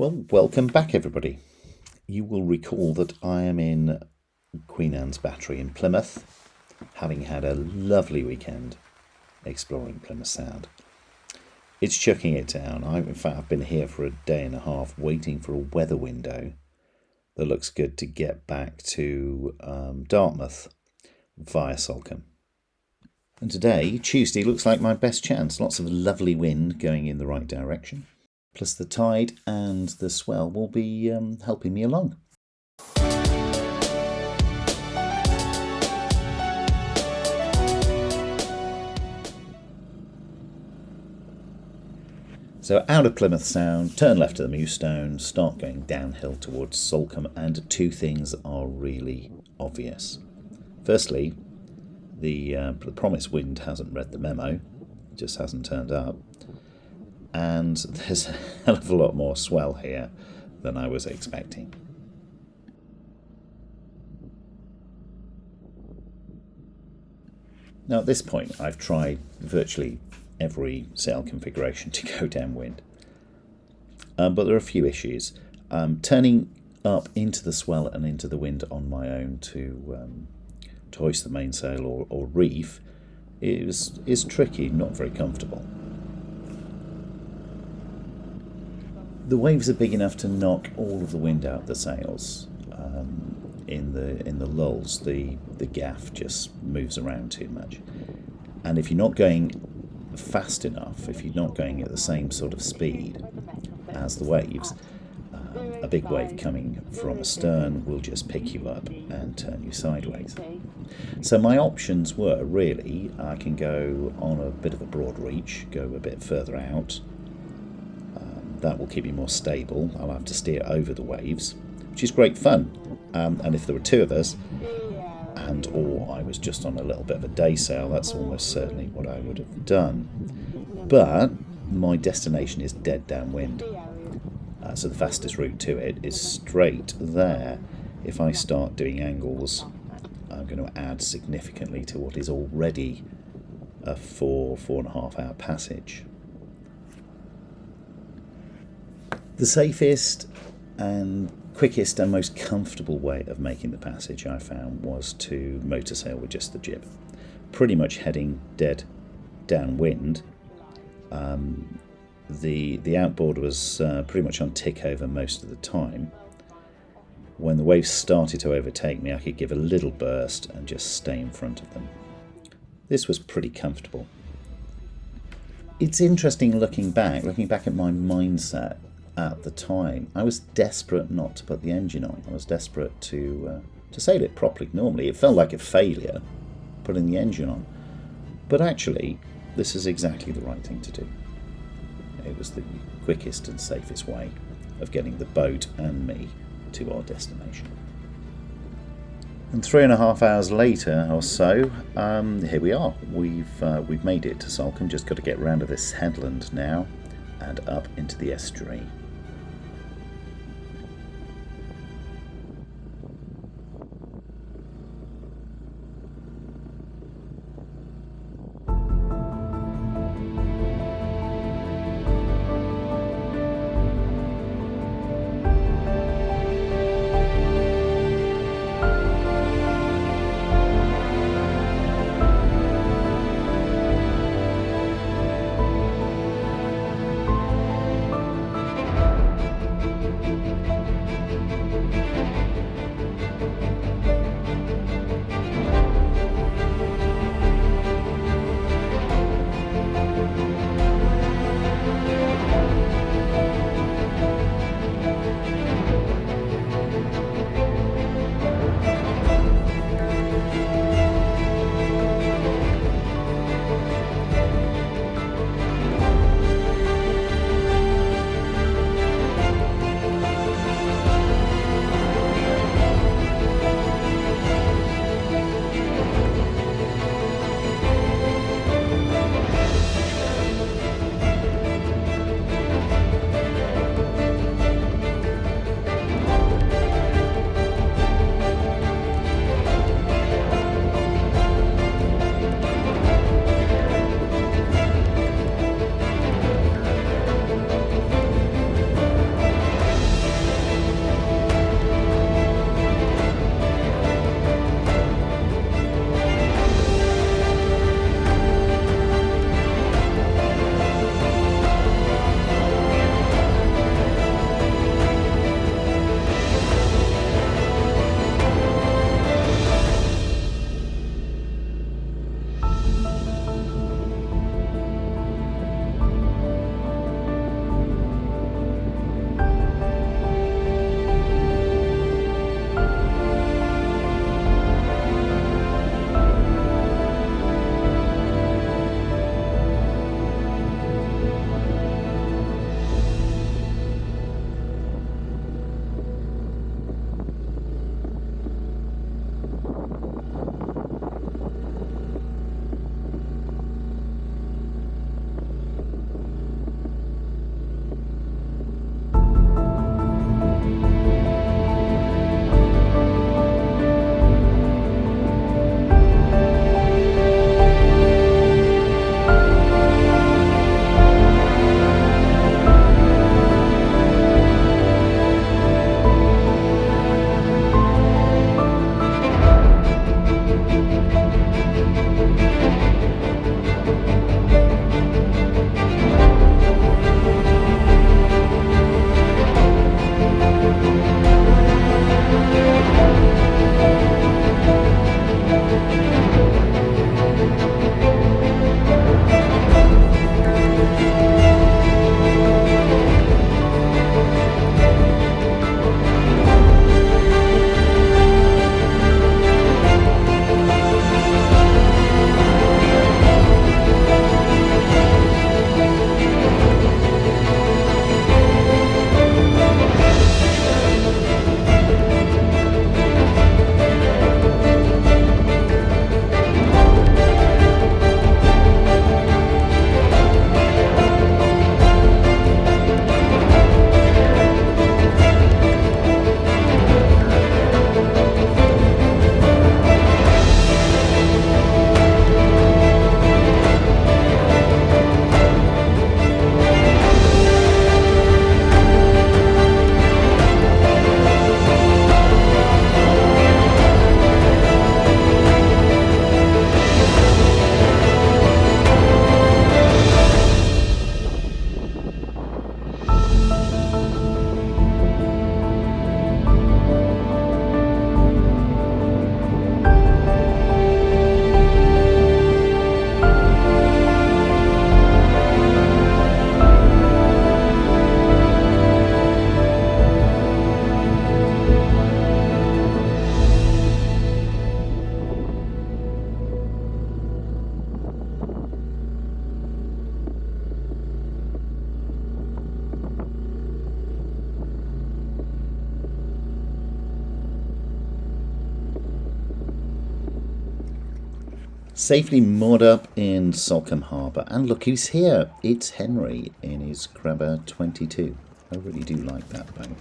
Well, welcome back, everybody. You will recall that I am in Queen Anne's Battery in Plymouth, having had a lovely weekend exploring Plymouth Sound. It's chucking it down. I've been here for a day and a half waiting for a weather window that looks good to get back to Dartmouth via Salcombe. And today, Tuesday, looks like my best chance. Lots of lovely wind going in the right direction. Plus the tide and the swell will be helping me along. So out of Plymouth Sound, turn left at the Mewstone, start going downhill towards Salcombe, and two things are really obvious. Firstly, the promised wind hasn't read the memo, it just hasn't turned up. And there's a hell of a lot more swell here than I was expecting. Now at this point I've tried virtually every sail configuration to go downwind, but there are a few issues. Turning up into the swell and into the wind on my own to hoist the mainsail or reef is tricky, not very comfortable. The waves are big enough to knock all of the wind out the sails. In the lulls, the gaff just moves around too much. And if you're not going fast enough, if you're not going at the same sort of speed as the waves, a big wave coming from astern will just pick you up and turn you sideways. So my options were really, I can go on a bit of a broad reach, go a bit further out. That will keep me more stable. I'll have to steer over the waves, which is great fun. And if there were two of us, or I was just on a little bit of a day sail, that's almost certainly what I would have done. But my destination is dead downwind. So the fastest route to it is straight there. If I start doing angles, I'm going to add significantly to what is already a 4.5 hour passage. The safest and quickest and most comfortable way of making the passage, I found, was to motor sail with just the jib. Pretty much heading dead downwind. The outboard was pretty much on tick over most of the time. When the waves started to overtake me, I could give a little burst and just stay in front of them. This was pretty comfortable. It's interesting looking back at my mindset. At the time, I was desperate not to put the engine on. I was desperate to sail it properly. Normally, it felt like a failure putting the engine on, but actually, this is exactly the right thing to do. It was the quickest and safest way of getting the boat and me to our destination. And 3.5 hours later or so, here we are. We've made it to Salcombe. Just got to get round to this headland now and up into the estuary. Safely moored up in Salcombe Harbour. And look who's here. It's Henry in his Crabber 22. I really do like that boat.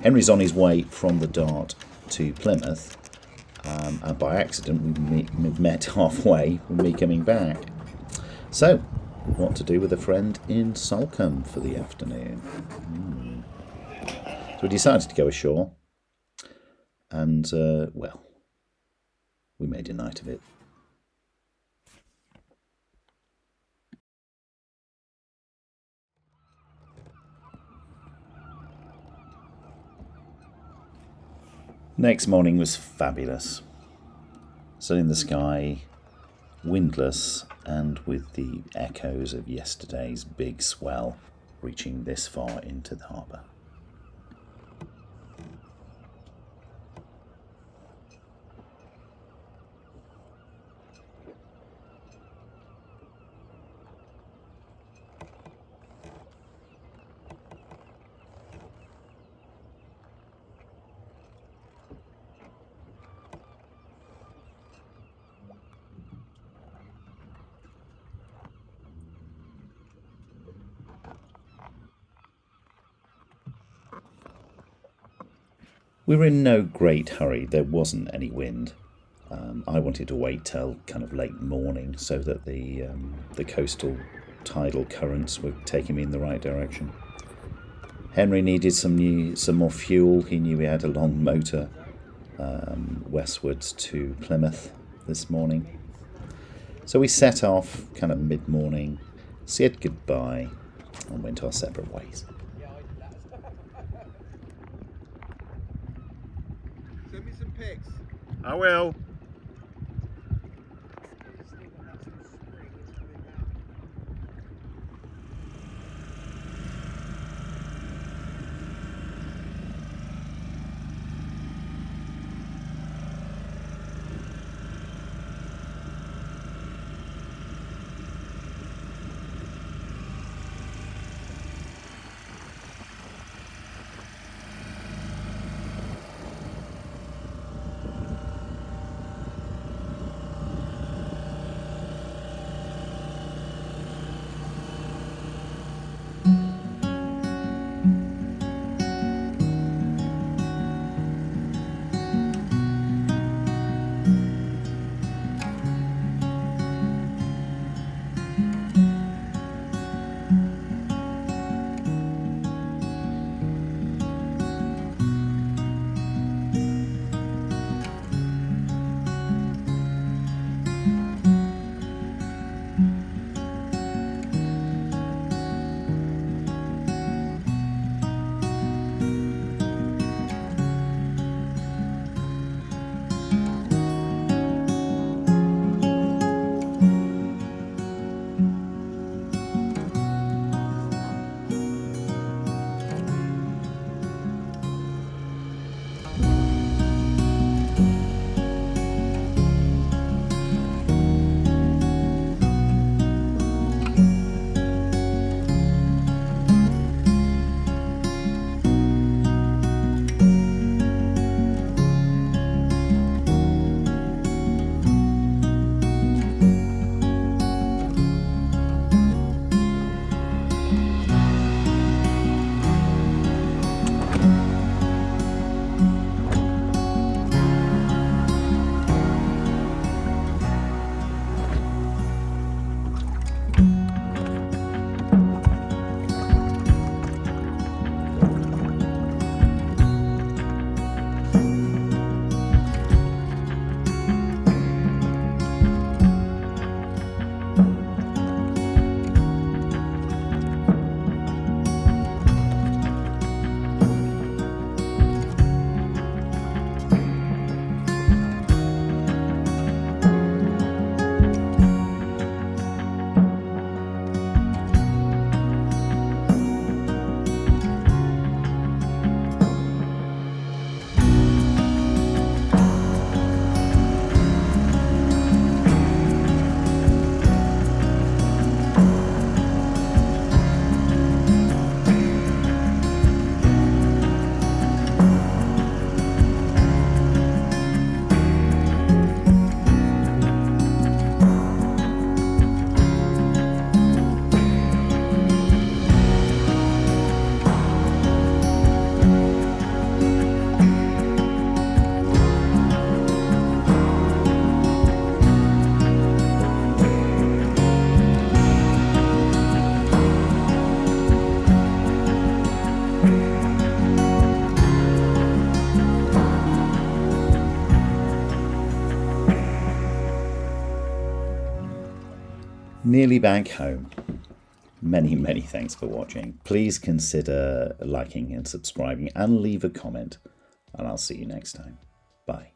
Henry's on his way from the Dart to Plymouth. And by accident, we met halfway with me coming back. So, what to do with a friend in Salcombe for the afternoon? So we decided to go ashore. And, well, we made a night of it. Next morning was fabulous. Sun in the sky, windless, and with the echoes of yesterday's big swell reaching this far into the harbour. We were in no great hurry. There wasn't any wind. I wanted to wait till kind of late morning so that the coastal tidal currents were taking me in the right direction. Henry needed some more fuel. He knew he had a long motor westwards to Plymouth this morning. So we set off kind of mid-morning, said goodbye, and went our separate ways. Send me some pics. I will. nearly back home. Many thanks for watching. Please consider liking and subscribing and leave a comment, and I'll see you next time. Bye.